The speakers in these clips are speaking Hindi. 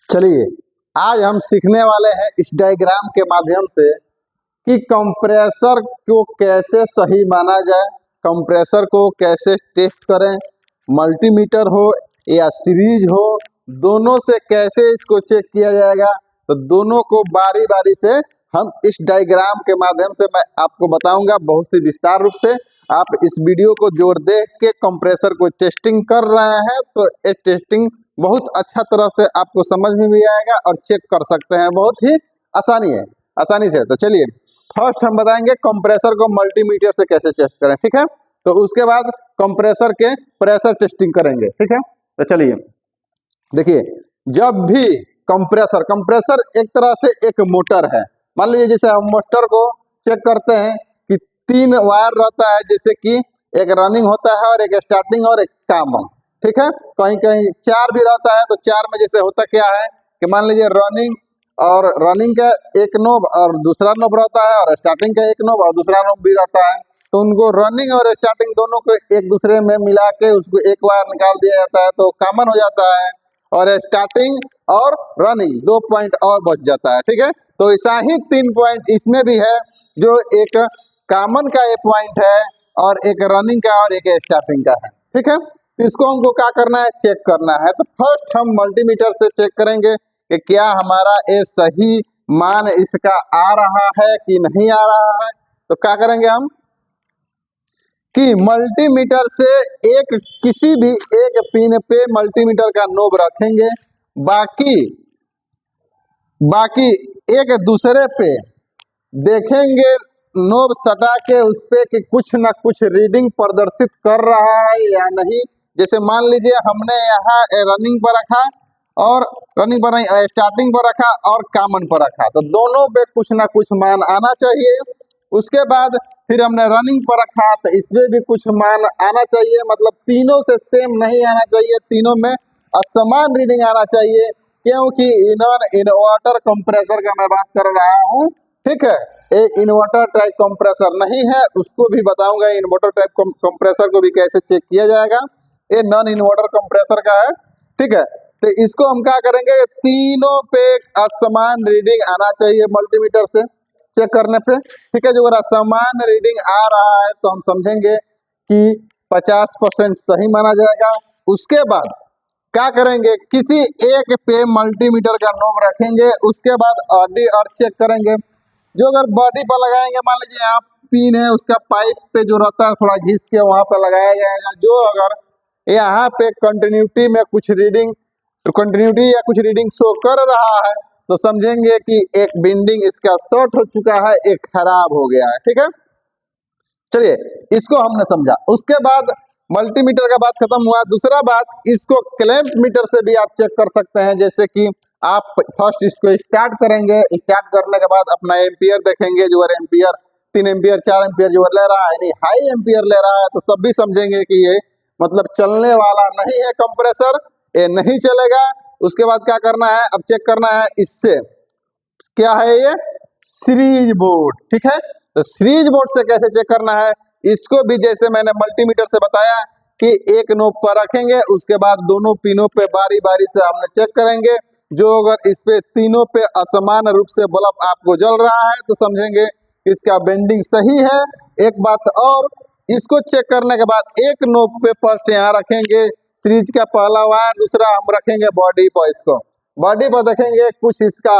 चलिए आज हम सीखने वाले हैं इस डायग्राम के माध्यम से कि कंप्रेसर को कैसे सही माना जाए, कंप्रेसर को कैसे टेस्ट करें, मल्टीमीटर हो या सीरीज हो, दोनों से कैसे इसको चेक किया जाएगा। तो दोनों को बारी बारी से हम इस डायग्राम के माध्यम से मैं आपको बताऊंगा बहुत सी विस्तार रूप से। आप इस वीडियो को जोर देख के कंप्रेसर को टेस्टिंग कर रहे हैं तो ये टेस्टिंग बहुत अच्छा तरह से आपको समझ में भी आएगा और चेक कर सकते हैं, बहुत ही आसानी से। तो चलिए फर्स्ट हम बताएंगे कंप्रेसर को मल्टीमीटर से कैसे टेस्ट करें, ठीक है। तो उसके बाद कंप्रेसर के प्रेशर टेस्टिंग करेंगे, ठीक है। तो चलिए देखिए, जब भी कंप्रेसर एक तरह से एक मोटर है। मान लीजिए जैसे हम मोटर को चेक करते हैं कि 3 वायर रहता है, जैसे कि एक रनिंग होता है और एक स्टार्टिंग और एक कॉमन, ठीक है। कहीं कहीं 4 भी रहता है। तो 4 में जैसे होता क्या है कि मान लीजिए रनिंग का एक नोब और दूसरा नोब रहता है और स्टार्टिंग का एक नोब और दूसरा नोब भी रहता है। तो उनको रनिंग और स्टार्टिंग दोनों को एक दूसरे में मिला के उसको एक वायर निकाल दिया जाता है तो कॉमन हो जाता है, और स्टार्टिंग और रनिंग 2 पॉइंट और बच जाता है, ठीक है। तो ऐसा ही 3 पॉइंट इसमें भी है, जो एक कॉमन का एक पॉइंट है और एक रनिंग का और एक स्टार्टिंग का है, ठीक है। तो इसको हमको क्या करना है, चेक करना है। तो फर्स्ट हम मल्टीमीटर से चेक करेंगे कि क्या हमारा ये सही मान इसका आ रहा है कि नहीं आ रहा है। तो क्या करेंगे हम कि मल्टीमीटर से किसी भी एक पिन पे मल्टीमीटर का नोब रखेंगे, बाकी एक दूसरे पे देखेंगे नोब सटा के उस पे कि कुछ ना कुछ रीडिंग प्रदर्शित कर रहा है या नहीं। जैसे मान लीजिए हमने यहाँ रनिंग पर रखा और रनिंग पर नहीं, स्टार्टिंग पर रखा और कॉमन पर रखा, तो दोनों पे कुछ ना कुछ मान आना चाहिए। उसके बाद फिर हमने रनिंग पर रखा तो इसमें भी कुछ मान आना चाहिए, मतलब तीनों से सेम नहीं आना चाहिए, तीनों में असमान रीडिंग आना चाहिए, क्योंकि इन्वर्टर कंप्रेसर का मैं बात कर रहा हूँ, ठीक है। ये इन्वर्टर टाइप कंप्रेसर नहीं है, उसको भी बताऊंगा इन्वर्टर टाइप कंप्रेसर को भी कैसे चेक किया जाएगा। ये नॉन इन्वर्टर कंप्रेसर का है, ठीक है। तो इसको हम क्या करेंगे, तीनों पे असमान रीडिंग आना चाहिए मल्टीमीटर से चेक करने पे, ठीक है। जो अगर असमान रीडिंग आ रहा है तो हम समझेंगे कि 50% सही माना जाएगा। उसके बाद क्या करेंगे, किसी एक पे मल्टीमीटर का नोब रखेंगे, उसके बाद ऑडी और चेक करेंगे। जो अगर बॉडी पर लगाएंगे, मान लीजिए यहाँ पिन है, उसका पाइप पे जो रहता है थोड़ा घिस के वहां पर लगाया जाएगा। जो अगर यहाँ पे कंटिन्यूटी या कुछ रीडिंग शो कर रहा है तो समझेंगे कि एक बिंडिंग इसका शॉर्ट हो चुका है, एक खराब हो गया है, ठीक है। चलिए इसको हमने समझा। उसके बाद मल्टीमीटर का बात खत्म हुआ। दूसरा बात, इसको क्लैंप मीटर से भी आप चेक कर सकते हैं। जैसे कि आप फर्स्ट इसको स्टार्ट करेंगे, स्टार्ट करने के बाद अपना एम्पियर देखेंगे, जो एम्पियर 3 एम्पियर 4 एम्पियर जो ले रहा है, नहीं हाई एम्पियर ले रहा है, तो तब भी समझेंगे कि ये मतलब चलने वाला नहीं है कंप्रेसर, ये नहीं चलेगा। उसके बाद क्या करना है, अब चेक करना है इससे, क्या है ये सीरीज बोर्ड, ठीक है। तो सीरीज बोर्ड से कैसे चेक करना है, इसको भी जैसे मैंने मल्टीमीटर से बताया कि एक नोब पर रखेंगे, उसके बाद दोनों पिनों पे बारी बारी से हमने चेक करेंगे। जो अगर इस पे तीनों पे असमान रूप से बल्ब आपको जल रहा है तो समझेंगे इसका बेंडिंग सही है। एक बात और, इसको चेक करने के बाद एक नोब पे फर्स्ट यहाँ रखेंगे सीरीज का पहला वायर, दूसरा हम रखेंगे बॉडी पर। इसको बॉडी पर देखेंगे कुछ इसका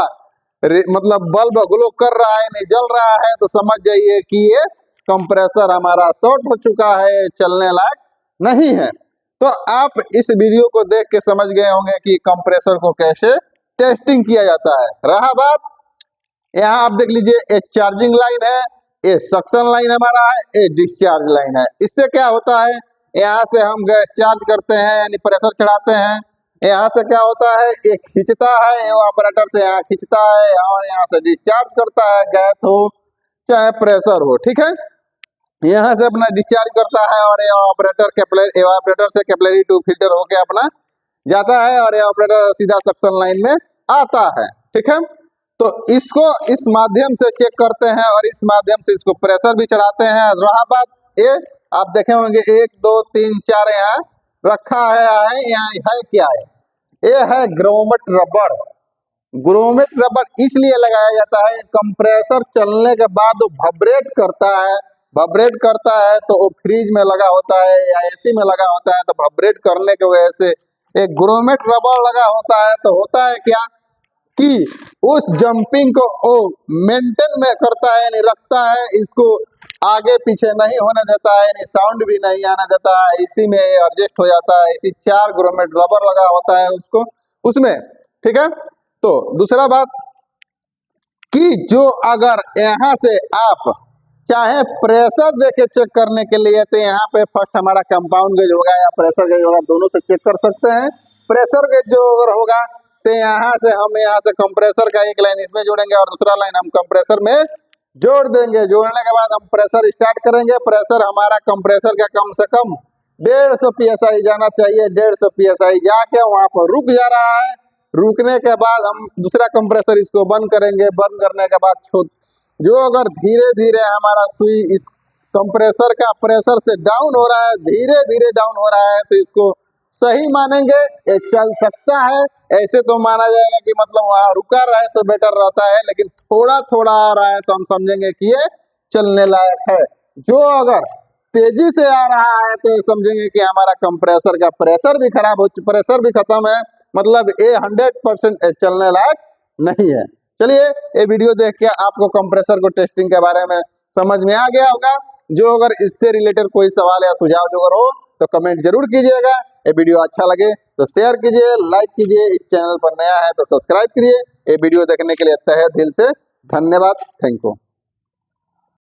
मतलब बल्ब ग्लो कर रहा है, नहीं जल रहा है, तो समझ जाइए कि ये कंप्रेसर हमारा शॉर्ट हो चुका है, चलने लायक नहीं है। तो आप इस वीडियो को देख के समझ गए होंगे कि कंप्रेसर को कैसे टेस्टिंग किया जाता है। रहा बात, यहाँ आप देख लीजिए, एक चार्जिंग लाइन है, ये सक्शन लाइन हमारा है, ये डिस्चार्ज लाइन है। इससे क्या होता है, यहाँ से हम गैस चार्ज करते हैं यानी प्रेशर चढ़ाते हैं, यहाँ से क्या होता है, ये खींचता है, ऑपरेटर से यहाँ खींचता है और यहाँ से डिस्चार्ज करता है, गैस हो चाहे प्रेशर हो, ठीक है। यहाँ से अपना डिस्चार्ज करता है और एवापोरेटर से कैपिलरी टू फिल्टर होके अपना जाता है और एवापोरेटर सीधा सक्शन लाइन में आता है, ठीक है। तो इसको इस माध्यम से चेक करते हैं और इस माध्यम से इसको प्रेशर भी चढ़ाते हैं। रहा बात, ये आप देखे होंगे 1 2 3 4 यहाँ रखा है, यहाँ है क्या है, ये है ग्रोमेट रबड़, ग्रोमेट रबर इसलिए लगाया जाता है, कंप्रेसर चलने के बाद वो वाइब्रेट करता है, वाइब्रेट करता है तो वो फ्रिज में लगा होता है या एसी में लगा होता है, तो वाइब्रेट करने की वजह से एक ग्रोमेट रबर लगा होता है, तो होता है क्या कि उस जंपिंग को वो मेंटेन में करता है, यानी रखता है, इसको आगे पीछे नहीं होने देता है, यानी साउंड भी नहीं आने देता है, इसी में एडजस्ट हो जाता है। इसी 4 ग्रोमेट रबर लगा होता है उसको उसमें, ठीक है। तो दूसरा बात कि जो अगर यहाँ से आप चाहे प्रेशर देके चेक करने के लिए, तो यहाँ पे फर्स्ट हमारा कंपाउंड गेज होगा या प्रेशर गेज होगा, दोनों से चेक कर सकते हैं। प्रेशर गेज जो अगर होगा तो यहाँ से कंप्रेसर का एक लाइन इसमें जोड़ेंगे और दूसरा लाइन हम कंप्रेसर में जोड़ देंगे। जोड़ने के बाद हम प्रेशर स्टार्ट करेंगे। प्रेशर हमारा कंप्रेसर का कम से कम 150 psi जाना चाहिए। 150 psi जाके वहां पर रुक जा रहा है। रुकने के बाद हम दूसरा कंप्रेसर इसको बंद करेंगे। बंद करने के बाद जो अगर धीरे धीरे हमारा सुई इस कंप्रेसर का प्रेशर से डाउन हो रहा है, धीरे धीरे डाउन हो रहा है, तो इसको सही मानेंगे, ये चल सकता है। ऐसे तो माना जाएगा कि मतलब वहाँ रुका रहे तो बेटर रहता है, लेकिन थोड़ा थोड़ा आ रहा है तो हम समझेंगे कि ये चलने लायक है। जो अगर तेजी से आ रहा है तो समझेंगे कि हमारा कंप्रेसर का प्रेशर भी खराब हो, प्रेशर भी खत्म है, मतलब ये 100% चलने लायक नहीं है। चलिए, ये वीडियो देख के आपको कंप्रेसर को टेस्टिंग के बारे में समझ में आ गया होगा। जो अगर इससे रिलेटेड कोई सवाल या सुझाव जो अगर हो तो कमेंट जरूर कीजिएगा। ये वीडियो अच्छा लगे तो शेयर कीजिए, लाइक कीजिए। इस चैनल पर नया है तो सब्सक्राइब करिए। ये वीडियो देखने के लिए तहे दिल से धन्यवाद। Thank you.